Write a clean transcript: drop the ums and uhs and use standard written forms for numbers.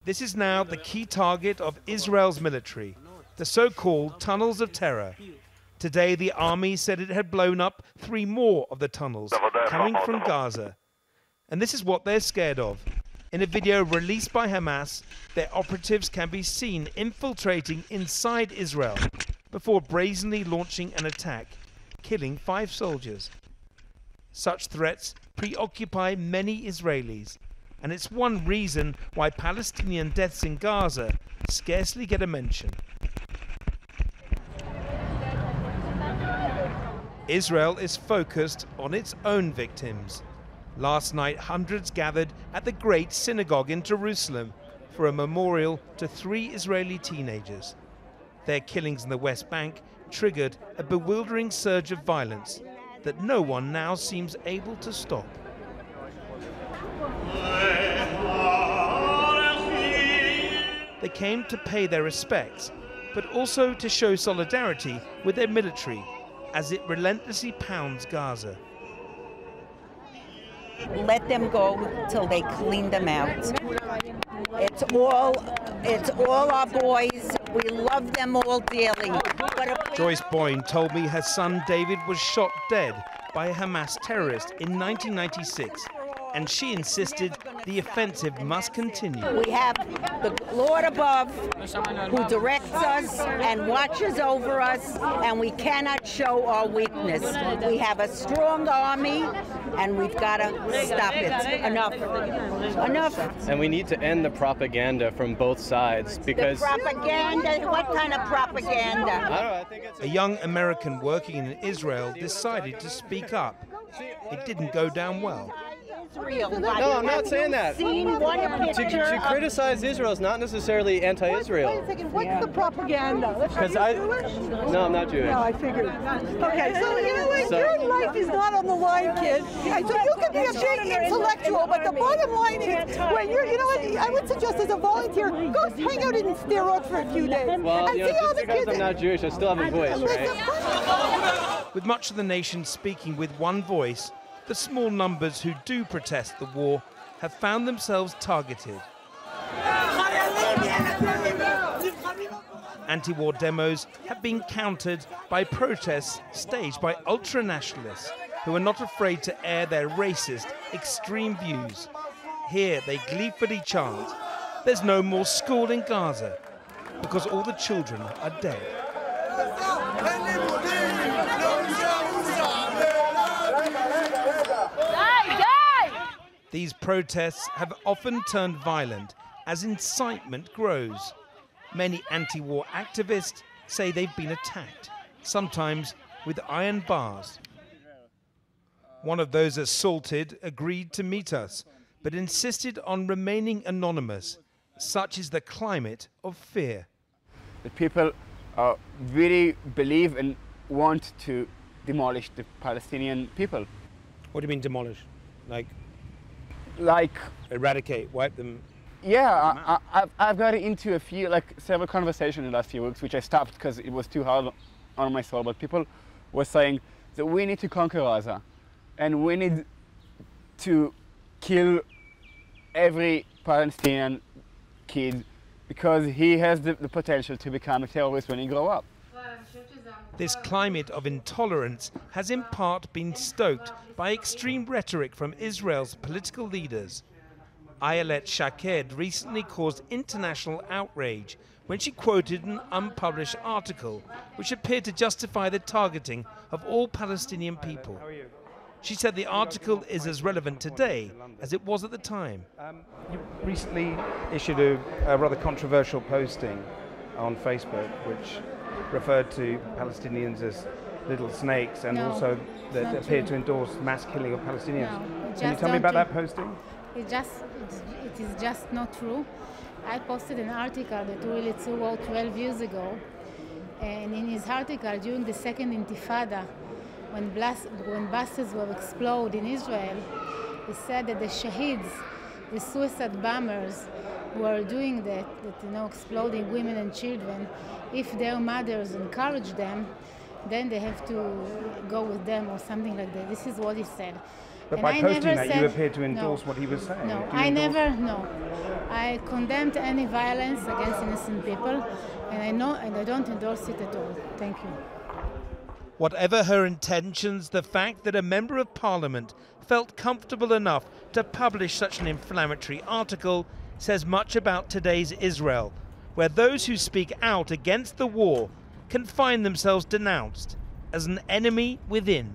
This is now the key target of Israel's military, the so-called tunnels of terror. Today, the army said it had blown up 3 more of the tunnels coming from Gaza. And this is what they're scared of. In a video released by Hamas, their operatives can be seen infiltrating inside Israel before brazenly launching an attack, killing 5 soldiers. Such threats preoccupy many Israelis, and it's one reason why Palestinian deaths in Gaza scarcely get a mention. Israel is focused on its own victims. Last night, hundreds gathered at the Great Synagogue in Jerusalem for a memorial to 3 Israeli teenagers. Their killings in the West Bank triggered a bewildering surge of violence that no one now seems able to stop. They came to pay their respects, but also to show solidarity with their military as it relentlessly pounds Gaza. Let them go till they clean them out. It's all our boys. We love them all dearly. Joyce Boyne told me her son David was shot dead by a Hamas terrorist in 1996, and she insisted the offensive must continue. We have the Lord above who directs us and watches over us, and we cannot show our weakness. We have a strong army, and we've got to stop it. Enough. Enough. And we need to end the propaganda from both sides, because... The propaganda? What kind of propaganda? I don't know, I think it's... A young American working in Israel decided to speak up. It didn't go down well. No, I'm not saying that. To criticize Israel is not necessarily anti-Israel. Wait a second, what's the propaganda? No, I'm not Jewish. No, I figured. Okay, so you know what? Your life is not on the line, kid. And so you can be a big intellectual, but the bottom line is, when you're, you know what? I would suggest as a volunteer, go hang out in Sderot for a few days. Well, and you know, see all just the because kids. I'm not Jewish, I still have a voice, right? With much of the nation speaking with one voice, the small numbers who do protest the war have found themselves targeted. Anti-war demos have been countered by protests staged by ultra-nationalists who are not afraid to air their racist, extreme views. Here they gleefully chant, "There's no more school in Gaza," because all the children are dead. These protests have often turned violent as incitement grows. Many anti-war activists say they've been attacked, sometimes with iron bars. One of those assaulted agreed to meet us, but insisted on remaining anonymous. Such is the climate of fear. The people really believe and want to demolish the Palestinian people. What do you mean demolish? Like eradicate, wipe them? Yeah, I've got into several conversations in the last few weeks, which I stopped because it was too hard on my soul. But people were saying that we need to conquer Gaza, and we need to kill every Palestinian kid because he has the potential to become a terrorist when he grows up. This climate of intolerance has in part been stoked by extreme rhetoric from Israel's political leaders. Ayelet Shaked recently caused international outrage when she quoted an unpublished article which appeared to justify the targeting of all Palestinian people. She said the article is as relevant today as it was at the time. You recently issued a rather controversial posting on Facebook which referred to Palestinians as little snakes and also that appeared to endorse mass killing of Palestinians. Can you tell me about that posting? It is just not true. I posted an article that Willy Tzur wrote 12 years ago, and in his article during the second Intifada, when buses were exploded in Israel, he said that the shaheeds, the suicide bombers who are doing that, exploding women and children, if their mothers encourage them, then they have to go with them or something like that. This is what he said. But And by I posting never that, said, you appear to endorse no, what he was saying. No, Do you I endorse- never, no. I condemned any violence against innocent people, and I don't endorse it at all. Thank you. Whatever her intentions, the fact that a member of parliament felt comfortable enough to publish such an inflammatory article says much about today's Israel, where those who speak out against the war can find themselves denounced as an enemy within.